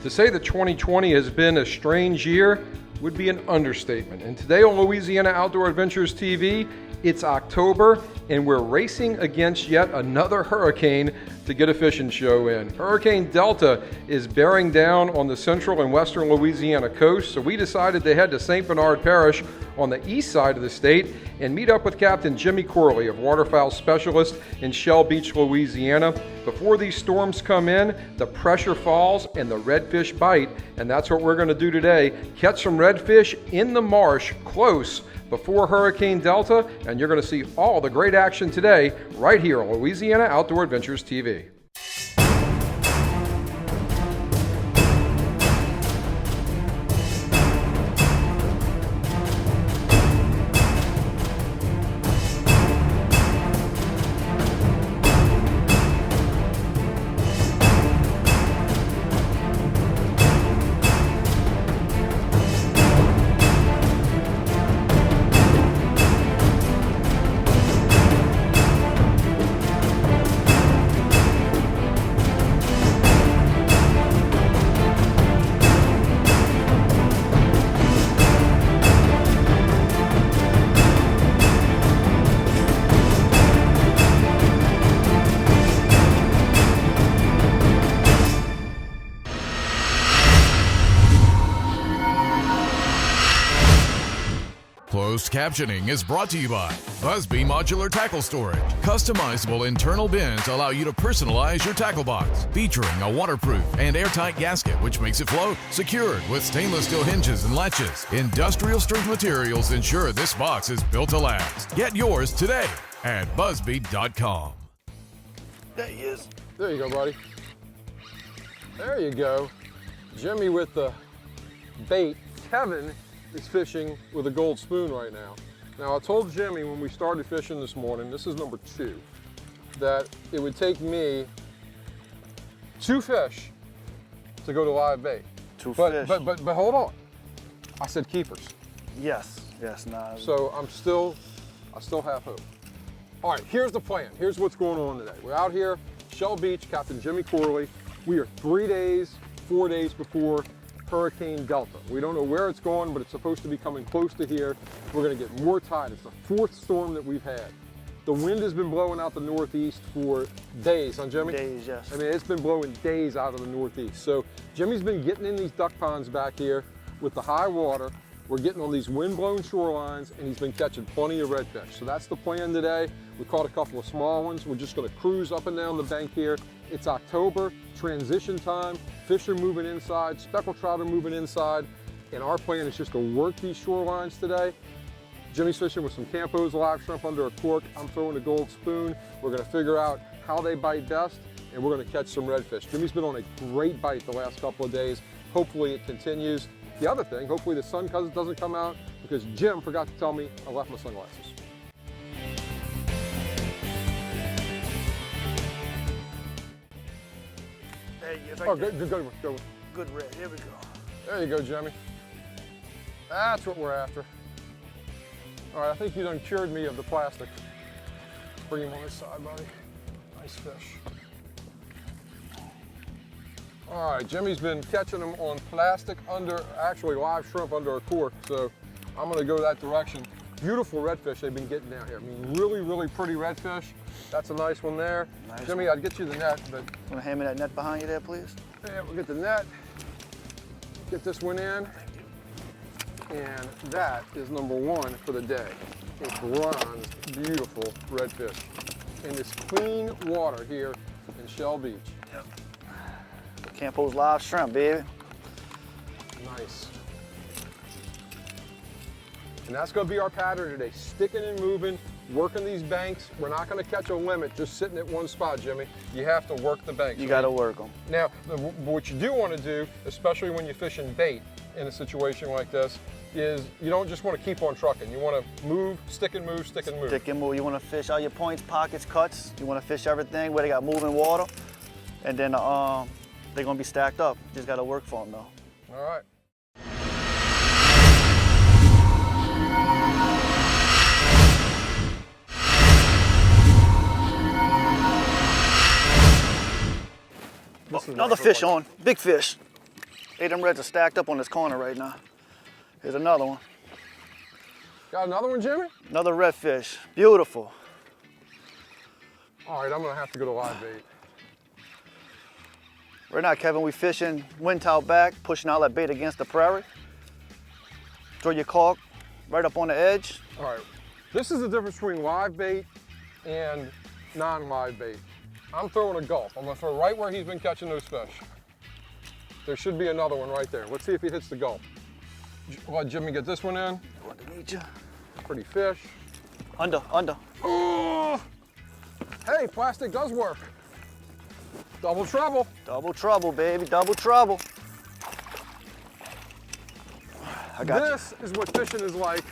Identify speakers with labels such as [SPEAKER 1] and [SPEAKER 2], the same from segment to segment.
[SPEAKER 1] To say that 2020 has been a strange year would be an understatement. And today on Louisiana Outdoor Adventures TV, it's October and we're racing against yet another hurricane to get a fishing show in. Hurricane Delta is bearing down on the central and western Louisiana coast, so we decided to head to St. Bernard Parish on the east side of the state and meet up with Captain Jimmy Corley of Waterfowl Specialist in Shell Beach, Louisiana. Before these storms come in, the pressure falls and the redfish bite, and that's what we're going to do today. Catch some redfish in the marsh close before Hurricane Delta, and you're going to see all the great action today right here on Louisiana Outdoor Adventures TV.
[SPEAKER 2] Closed captioning is brought to you by Busby Modular Tackle Storage. Customizable internal bins allow you to personalize your tackle box, featuring a waterproof and airtight gasket which makes it float. Secured with stainless steel hinges and latches. Industrial strength materials ensure this box is built to last. Get yours today at busby.com.
[SPEAKER 1] There he is. There you go, buddy. There you go. Jimmy with the bait. Kevin is fishing with a gold spoon right now. Now I told Jimmy when we started fishing this morning, this is number 2, that it would take me 2 fish to go to live bait.
[SPEAKER 3] Fish.
[SPEAKER 1] But hold on. I said keepers.
[SPEAKER 3] Yes, nah.
[SPEAKER 1] So I still have hope. All right, here's the plan. Here's what's going on today. We're out here, Shell Beach, Captain Jimmy Corley. We are 4 days before Hurricane Delta. We don't know where it's going, but it's supposed to be coming close to here. We're going to get more tide. It's the 4th storm that we've had. The wind has been blowing out the northeast for days, huh, Jimmy?
[SPEAKER 3] Days, yes.
[SPEAKER 1] I mean, it's been blowing days out of the northeast. So Jimmy's been getting in these duck ponds back here with the high water. We're getting on these wind-blown shorelines, and he's been catching plenty of redfish. So that's the plan today. We caught a couple of small ones. We're just going to cruise up and down the bank here. It's October, transition time. Fish are moving inside, speckled trout are moving inside, and our plan is just to work these shorelines today. Jimmy's fishing with some Campos live shrimp under a cork. I'm throwing a gold spoon. We're going to figure out how they bite best, and we're going to catch some redfish. Jimmy's been on a great bite the last couple of days. Hopefully it continues. The other thing, hopefully the sun doesn't come out, because Jim forgot to tell me I left my sunglasses.
[SPEAKER 3] There you go.
[SPEAKER 1] Oh, good.
[SPEAKER 3] Good red. Here we go.
[SPEAKER 1] There you go, Jimmy. That's what we're after. All right, I think you done cured me of the plastic. Bring him on this side, buddy. Nice fish. All right, Jimmy's been catching them on plastic actually live shrimp under a cork, so I'm gonna go that direction. Beautiful redfish they've been getting down here. I mean, really pretty redfish. That's a nice one there.
[SPEAKER 3] Nice
[SPEAKER 1] Jimmy,
[SPEAKER 3] one.
[SPEAKER 1] I'd get you the net, but...
[SPEAKER 3] Want to hand me that net behind you there, please?
[SPEAKER 1] Yeah, we'll get the net, get this one in, and that is number 1 for the day. It's bronze, beautiful redfish in this clean water here in Shell Beach.
[SPEAKER 3] Yep. Campos live shrimp, baby.
[SPEAKER 1] Nice. And that's going to be our pattern today, sticking and moving, working these banks. We're not going to catch a limit just sitting at one spot, Jimmy. You have to work the banks.
[SPEAKER 3] You got to work them.
[SPEAKER 1] Now, what you do want to do, especially when you're fishing bait in a situation like this, is you don't just want to keep on trucking. You want to move, stick and move, stick and move.
[SPEAKER 3] Stick and move. You want to fish all your points, pockets, cuts. You want to fish everything where they got moving water. And then they're going to be stacked up. Just got to work for them, though.
[SPEAKER 1] All right.
[SPEAKER 3] Another fish on, big fish. Hey, them reds are stacked up on this corner right now. Here's another one.
[SPEAKER 1] Got another one, Jimmy?
[SPEAKER 3] Another redfish. Beautiful.
[SPEAKER 1] All right, I'm gonna have to go to live bait.
[SPEAKER 3] Right now, Kevin, we fishing wind towel back, pushing out that bait against the prairie. Throw your caulk right up on the edge.
[SPEAKER 1] All right, this is the difference between live bait and non-live bait. I'm throwing a gulp. I'm gonna throw right where he's been catching those fish. There should be another one right there. Let's see if he hits the gulp. Let Jimmy get this one in.
[SPEAKER 3] Underneath you.
[SPEAKER 1] Pretty fish.
[SPEAKER 3] Under.
[SPEAKER 1] Oh! Hey, plastic does work. Double trouble.
[SPEAKER 3] Double trouble, baby, double trouble. I got
[SPEAKER 1] This is what fishing is like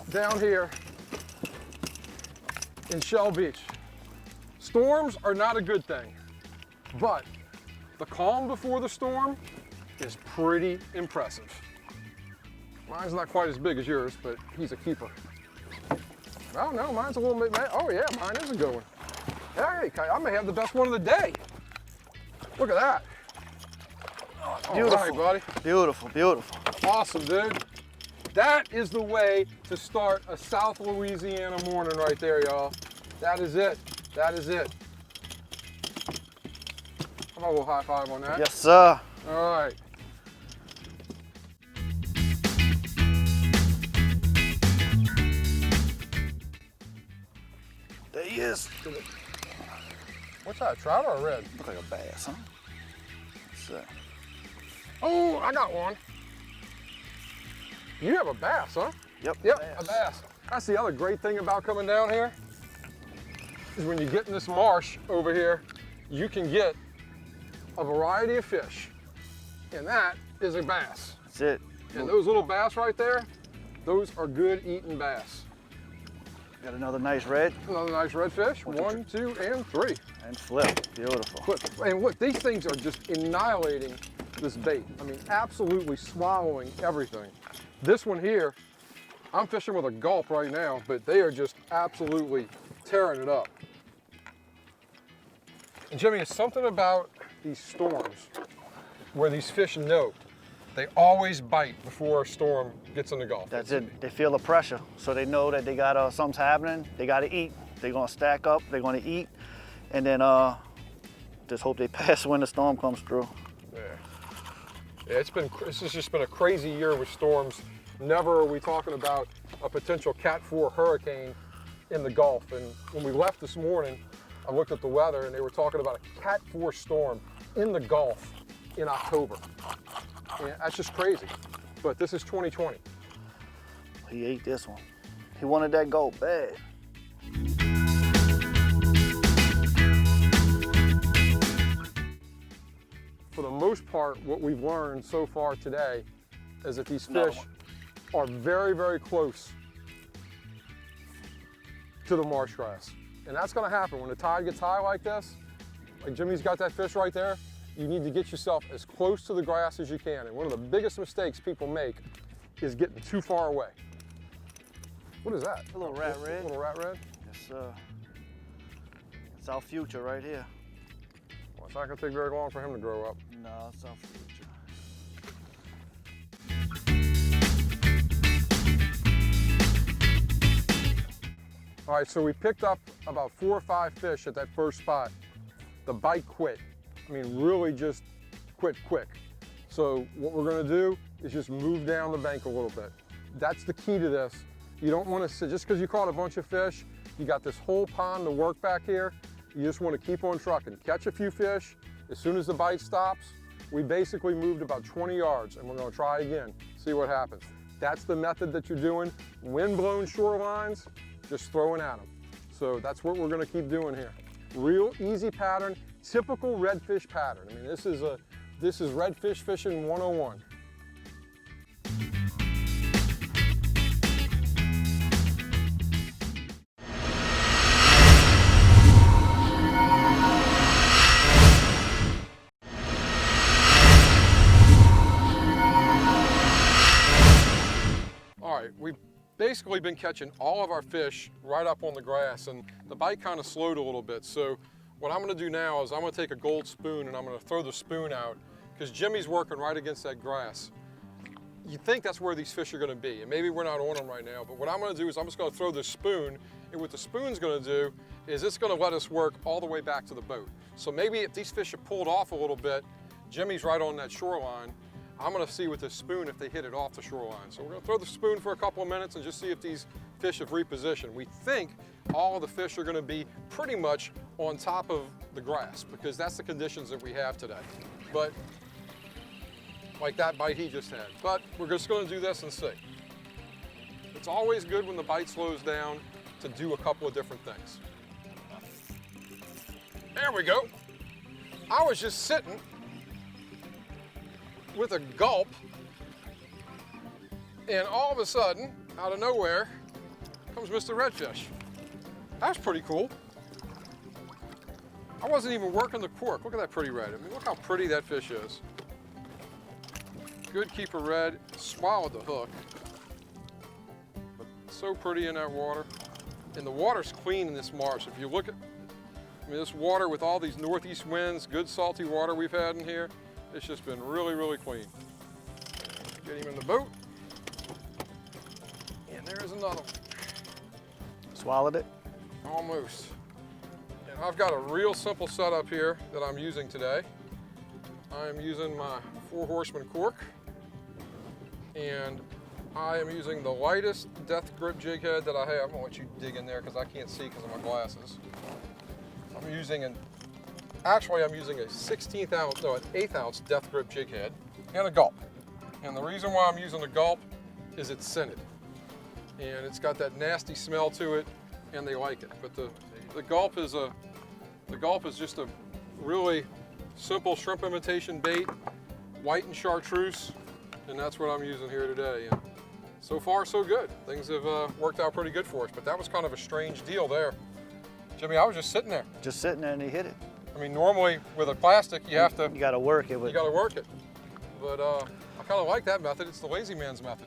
[SPEAKER 1] down here in Shell Beach. Storms are not a good thing, but the calm before the storm is pretty impressive. Mine's not quite as big as yours, but he's a keeper. Oh no, mine's a little bit, oh yeah, mine is a good one. Hey, I may have the best one of the day. Look at that.
[SPEAKER 3] Beautiful,
[SPEAKER 1] all right, buddy.
[SPEAKER 3] Beautiful, beautiful.
[SPEAKER 1] Awesome, dude. That is the way to start a South Louisiana morning right there, y'all. That is it. That is it. How about a little high five on that?
[SPEAKER 3] Yes, sir.
[SPEAKER 1] All right.
[SPEAKER 3] There he is.
[SPEAKER 1] What's that, a trout or a red?
[SPEAKER 3] Look like a bass, huh? That's it.
[SPEAKER 1] Oh, I got one. You have a bass, huh?
[SPEAKER 3] Yep,
[SPEAKER 1] Yep, a bass. That's the other great thing about coming down here, is when you get in this marsh over here, you can get a variety of fish. And that is a bass.
[SPEAKER 3] That's it.
[SPEAKER 1] And those little bass right there, those are good eating bass.
[SPEAKER 3] Got another nice red.
[SPEAKER 1] Another nice redfish. 1, 2, and 3.
[SPEAKER 3] And flip. Beautiful.
[SPEAKER 1] Look, and look, these things are just annihilating this bait. I mean, absolutely swallowing everything. This one here, I'm fishing with a gulp right now, but they are just absolutely tearing it up. And Jimmy, it's something about these storms where these fish know they always bite before a storm gets in the Gulf.
[SPEAKER 3] That's it. They feel the pressure, so they know that they got something's happening. They got to eat. They're gonna stack up. They're gonna eat, and then just hope they pass when the storm comes through.
[SPEAKER 1] Yeah, this has just been a crazy year with storms. Never are we talking about a potential Cat 4 hurricane in the Gulf. And when we left this morning, I looked at the weather and they were talking about a Cat 4 storm in the Gulf in October. Yeah, that's just crazy. But this is 2020.
[SPEAKER 3] He ate this one. He wanted that gold bad.
[SPEAKER 1] For the most part, what we've learned so far today is that these fish are very, very close to the marsh grass. And that's gonna happen when the tide gets high like this. Like Jimmy's got that fish right there. You need to get yourself as close to the grass as you can. And one of the biggest mistakes people make is getting too far away. What is that?
[SPEAKER 3] A little rat red.
[SPEAKER 1] A little rat red?
[SPEAKER 3] Yes, sir. It's our future right here.
[SPEAKER 1] Well, it's not gonna take very long for him to grow up.
[SPEAKER 3] No, it's our future.
[SPEAKER 1] All right, so we picked up about 4 or 5 fish at that first spot. The bite quit. I mean, really just quit quick. So what we're gonna do is just move down the bank a little bit. That's the key to this. You don't wanna sit, just because you caught a bunch of fish, you got this whole pond to work back here, you just wanna keep on trucking. Catch a few fish, as soon as the bite stops, we basically moved about 20 yards and we're gonna try again, see what happens. That's the method that you're doing. Wind-blown shorelines, just throwing at them. So that's what we're gonna keep doing here. Real easy pattern, typical redfish pattern. I mean, this is redfish fishing 101. All right, we've basically been catching all of our fish right up on the grass, and the bite kind of slowed a little bit. So what I'm gonna do now is I'm gonna take a gold spoon and I'm gonna throw the spoon out, because Jimmy's working right against that grass. You think that's where these fish are gonna be, and maybe we're not on them right now, but what I'm gonna do is I'm just gonna throw this spoon, and what the spoon's gonna do is it's gonna let us work all the way back to the boat. So maybe if these fish have pulled off a little bit, Jimmy's right on that shoreline, I'm gonna see with this spoon if they hit it off the shoreline. So we're gonna throw the spoon for a couple of minutes and just see if these fish have repositioned. We think all of the fish are gonna be pretty much on top of the grass because that's the conditions that we have today. But like that bite he just had. But we're just gonna do this and see. It's always good when the bite slows down to do a couple of different things. There we go. I was just sitting with a gulp, and all of a sudden, out of nowhere, comes Mr. Redfish. That's pretty cool. I wasn't even working the cork. Look at that pretty red. I mean, look how pretty that fish is. Good keeper red, swallowed the hook. But so pretty in that water. And the water's clean in this marsh. If you look at, this water with all these northeast winds, good salty water we've had in here, it's just been really, really clean. Get him in the boat. And there's another one.
[SPEAKER 3] Swallowed it?
[SPEAKER 1] Almost. And I've got a real simple setup here that I'm using today. I'm using my 4 Horseman cork, and I am using the lightest death grip jig head that I have. I'm gonna let you dig in there because I can't see because of my glasses. I'm using an 16th ounce, no, an 1/8 ounce death grip jig head and a gulp. And the reason why I'm using the gulp is it's scented. And it's got that nasty smell to it, and they like it. But the gulp is just a really simple shrimp imitation bait, white and chartreuse, and that's what I'm using here today. And so far, so good. Things have worked out pretty good for us, but that was kind of a strange deal there. Jimmy, I was just sitting there.
[SPEAKER 3] Just sitting there and he hit it.
[SPEAKER 1] I mean, normally with a plastic, you have to...
[SPEAKER 3] You gotta work it.
[SPEAKER 1] You gotta work it. But I kind of like that method. It's the lazy man's method.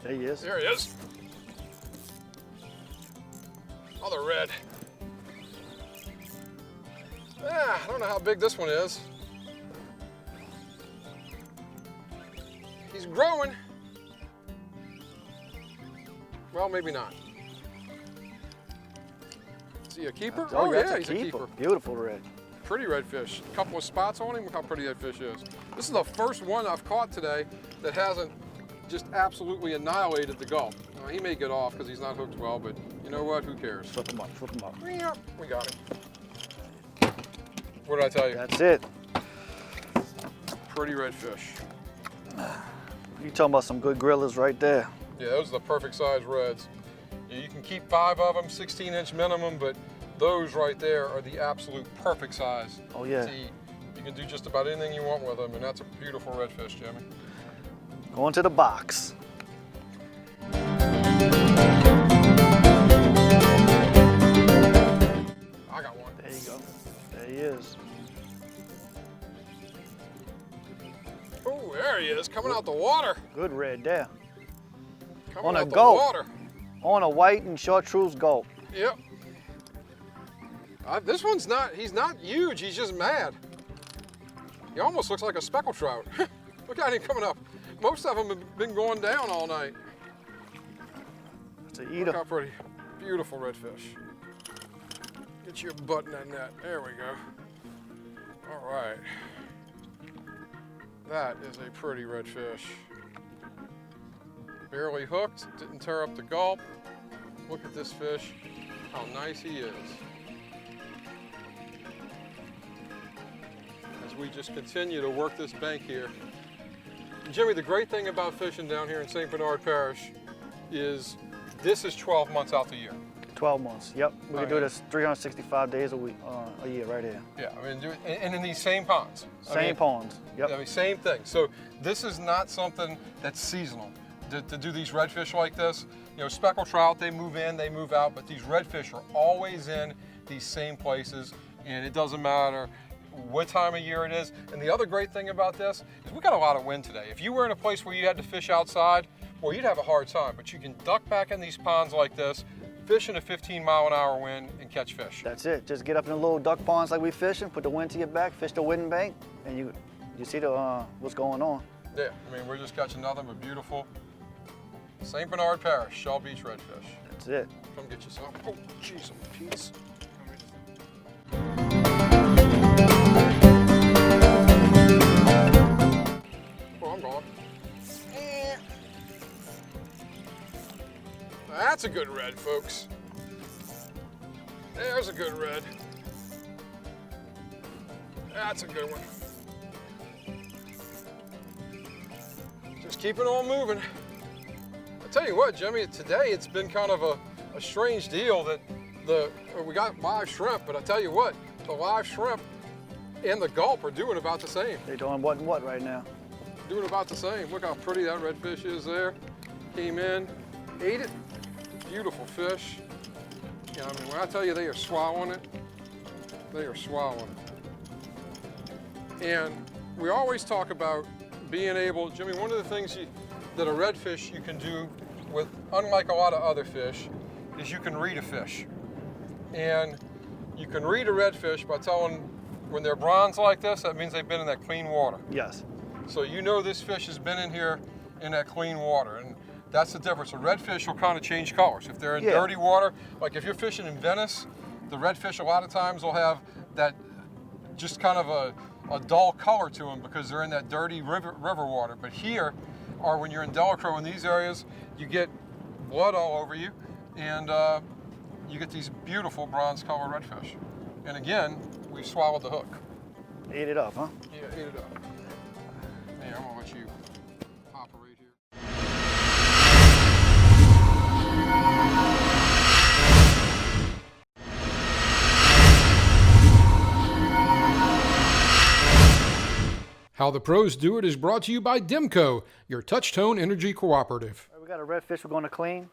[SPEAKER 3] There he is.
[SPEAKER 1] There he is. Another red. I don't know how big this one is. He's growing. Well, maybe not. Is he a keeper?
[SPEAKER 3] Oh yeah,
[SPEAKER 1] he's a keeper.
[SPEAKER 3] Beautiful red.
[SPEAKER 1] Pretty red fish. A couple of spots on him. Look how pretty that fish is. This is the first one I've caught today that hasn't just absolutely annihilated the gulp. Now, he may get off because he's not hooked well, but you know what? Who cares?
[SPEAKER 3] Flip him up, flip him up.
[SPEAKER 1] Yep, we got him. What did I tell you?
[SPEAKER 3] That's it.
[SPEAKER 1] Pretty red fish.
[SPEAKER 3] You talking about some good grillers right there.
[SPEAKER 1] Yeah, those are the perfect size reds. You can keep 5 of them, 16-inch minimum, but those right there are the absolute perfect size
[SPEAKER 3] Oh yeah.
[SPEAKER 1] to eat. You can do just about anything you want with them, and that's a beautiful redfish, Jimmy.
[SPEAKER 3] Going to the box.
[SPEAKER 1] I got one.
[SPEAKER 3] There you go. There he is.
[SPEAKER 1] Oh, there he is, coming out the water.
[SPEAKER 3] Good red there.
[SPEAKER 1] Coming
[SPEAKER 3] On a
[SPEAKER 1] out the
[SPEAKER 3] gulp.
[SPEAKER 1] water.
[SPEAKER 3] On a white and chartreuse gulp.
[SPEAKER 1] Yep. This one's he's not huge, he's just mad. He almost looks like a speckled trout. Look at him coming up. Most of them have been going down all night.
[SPEAKER 3] It's an eater.
[SPEAKER 1] Look how pretty. Beautiful redfish. Get your butt in that net. There we go. All right. That is a pretty redfish. Barely hooked, didn't tear up the gulp. Look at this fish, how nice he is. As we just continue to work this bank here. Jimmy, the great thing about fishing down here in St. Bernard Parish is this is 12 months out the year.
[SPEAKER 3] 12 months, yep. We can do
[SPEAKER 1] Okay.
[SPEAKER 3] this 365 days a week, a year right here.
[SPEAKER 1] Yeah, I mean, and in these same ponds.
[SPEAKER 3] Same ponds, yep.
[SPEAKER 1] I mean, same thing. So this is not something that's seasonal. To do these redfish like this, you know, speckled trout, they move in, they move out, but these redfish are always in these same places, and it doesn't matter what time of year it is. And the other great thing about this is we got a lot of wind today. If you were in a place where you had to fish outside, well, you'd have a hard time, but you can duck back in these ponds like this, fish in a 15-mile-an-hour wind and catch fish.
[SPEAKER 3] That's it. Just get up in the little duck ponds like we fishing, put the wind to your back, fish the wind bank, and you see the what's going on.
[SPEAKER 1] Yeah, I mean, we're just catching nothing but beautiful St. Bernard Parish, Shell Beach redfish.
[SPEAKER 3] That's it.
[SPEAKER 1] Come get yourself. Oh, jeez, a piece. Oh, I'm gone. That's a good red, folks. There's a good red. That's a good one. Just keep it on moving. I tell you what, Jimmy, today it's been kind of a strange deal that we got live shrimp, but I tell you what, the live shrimp and the gulp are doing about the same.
[SPEAKER 3] They're doing what and what right now?
[SPEAKER 1] Doing about the same. Look how pretty that redfish is there. Came in, ate it. Beautiful fish. Yeah, I mean, when I tell you they are swallowing it, they are swallowing it. And we always talk about being able, Jimmy, one of the things that a redfish you can do with, unlike a lot of other fish, is you can read a fish. And you can read a redfish by telling when they're bronze like this, that means they've been in that clean water.
[SPEAKER 3] Yes.
[SPEAKER 1] So you know this fish has been in here in that clean water. And that's the difference. A redfish will kind of change colors. If they're in dirty water, like if you're fishing in Venice, the redfish a lot of times will have that just kind of a dull color to them because they're in that dirty river water. But here, or when you're in Delacroix in these areas, you get blood all over you, and you get these beautiful bronze colored redfish. And again, we've swallowed the hook.
[SPEAKER 3] Ate it up, huh?
[SPEAKER 1] Yeah, ate it up. Hey, I'm gonna let you operate here. How the Pros Do It is brought to you by Dimco, your touch-tone energy cooperative.
[SPEAKER 3] We got a redfish we're going to clean.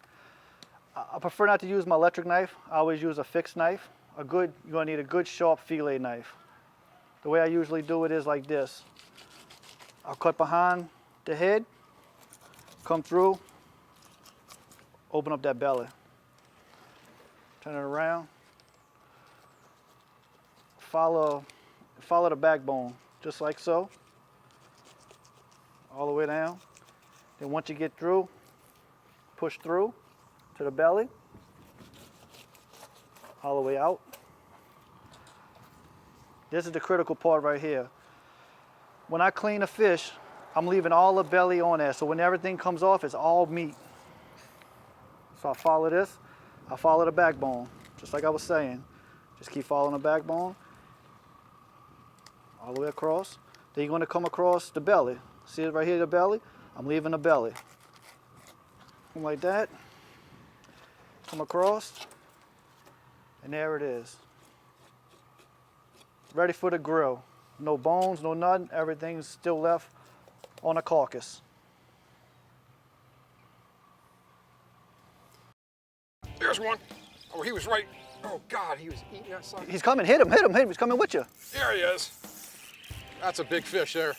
[SPEAKER 3] I prefer not to use my electric knife. I always use a fixed knife. You're going to need a good sharp fillet knife. The way I usually do it is like this. I'll cut behind the head, come through, open up that belly. Turn it around. Follow the backbone, just like so. All the way down. Then once you get through, push through to the belly, all the way out. This is the critical part right here. When I clean a fish, I'm leaving all the belly on there, so when everything comes off, it's all meat. So I follow this, I follow the backbone, just like I was saying. Just keep following the backbone, all the way across. Then you're going to come across the belly. See it right here, the belly? I'm leaving the belly. Come like that. Come across. And there it is. Ready for the grill. No bones, no nothing. Everything's still left on the carcass.
[SPEAKER 1] There's one. Oh, he was right. Oh, God, he was eating that sucker.
[SPEAKER 3] He's coming. Hit him, hit him, hit him. He's coming with you.
[SPEAKER 1] There he is. That's a big fish there.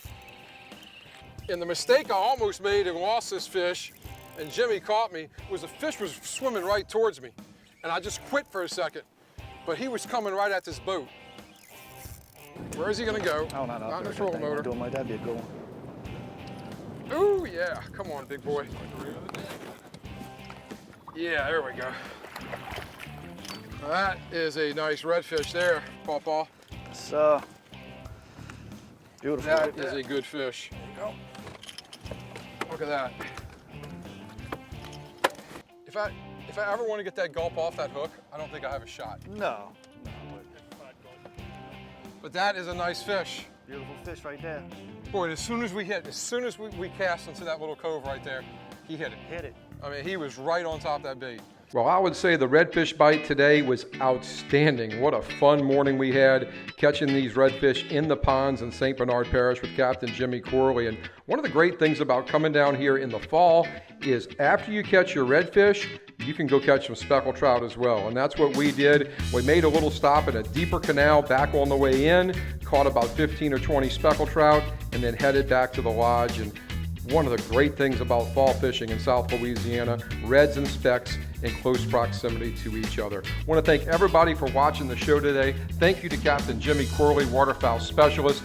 [SPEAKER 1] And the mistake I almost made and lost this fish, and Jimmy caught me, was the fish was swimming right towards me. And I just quit for a second. But he was coming right at this boat. Where is he gonna go?
[SPEAKER 3] Oh, no.
[SPEAKER 1] Not in the trolling motor.
[SPEAKER 3] Do him like that, be a good one.
[SPEAKER 1] Ooh, yeah. Come on, big boy. Yeah, there we go. That is a nice redfish there, Pawpaw.
[SPEAKER 3] It's beautiful.
[SPEAKER 1] That is a good fish. There you go. Look at that. If I ever want to get that gulp off that hook, I don't think I have a shot.
[SPEAKER 3] No.
[SPEAKER 1] But that is a nice fish.
[SPEAKER 3] Beautiful fish right there.
[SPEAKER 1] Boy, as soon as we cast into that little cove right there, he hit it.
[SPEAKER 3] Hit it.
[SPEAKER 1] I mean, he was right on top of that bait. Well, I would say the redfish bite today was outstanding. What a fun morning we had catching these redfish in the ponds in St. Bernard Parish with Captain Jimmy Corley. And one of the great things about coming down here in the fall is after you catch your redfish, you can go catch some speckled trout as well. And that's what we did. We made a little stop in a deeper canal back on the way in, caught about 15 or 20 speckled trout, and then headed back to the lodge. And One of the great things about fall fishing in South Louisiana, reds and specks in close proximity to each other. I want to thank everybody for watching the show today. Thank you to Captain Jimmy Corley, waterfowl specialist.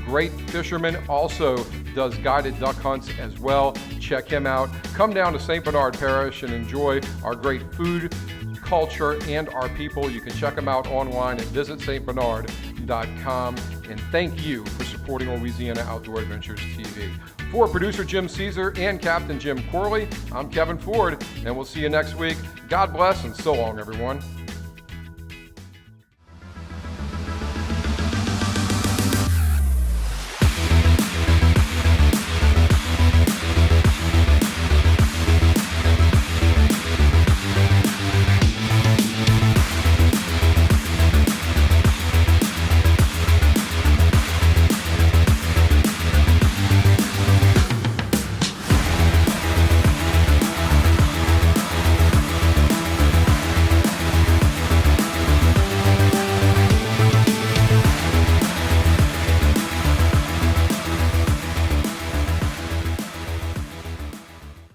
[SPEAKER 1] Great fisherman, also does guided duck hunts as well. Check him out. Come down to St. Bernard Parish and enjoy our great food, culture, and our people. You can check them out online at visitstbernard.com. And thank you for supporting Louisiana Outdoor Adventures TV. For producer Jim Caesar and Captain Jim Corley, I'm Kevin Ford, and we'll see you next week. God bless and so long, everyone.